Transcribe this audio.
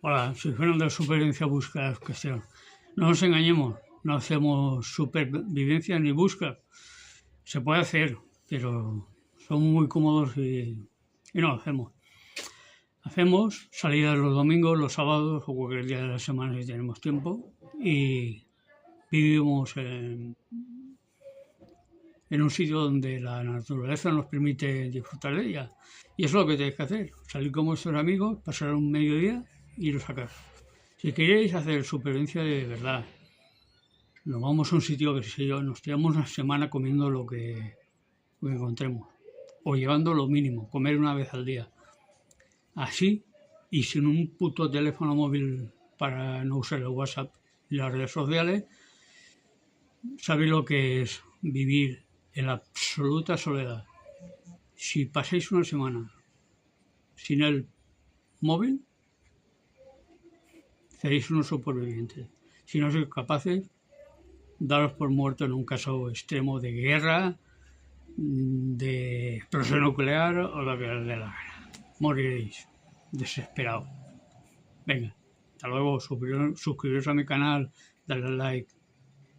Hola, soy Fernando de Supervivencia Busca Cuestión. No nos engañemos, no hacemos supervivencia ni busca. Se puede hacer, pero somos muy cómodos y no lo hacemos. Hacemos salidas los domingos, los sábados o cualquier día de la semana si tenemos tiempo y vivimos en un sitio donde la naturaleza nos permite disfrutar de ella. Y eso es lo que tenéis que hacer, salir con vuestros amigos, pasar un mediodía y iros a casa. Si queréis hacer supervivencia de verdad, nos vamos a un sitio que sé yo, nos tiramos una semana comiendo lo que encontremos, o llevando lo mínimo, comer una vez al día. Así, y sin un puto teléfono móvil para no usar el WhatsApp y las redes sociales, sabéis lo que es vivir en la absoluta soledad. Si pasáis una semana sin el móvil, seréis unos supervivientes. Si no sois capaces, daros por muerto en un caso extremo de guerra, de explosión nuclear o lo que os dé la gana. Moriréis desesperados. Venga, hasta luego, suscribiros a mi canal, darle like.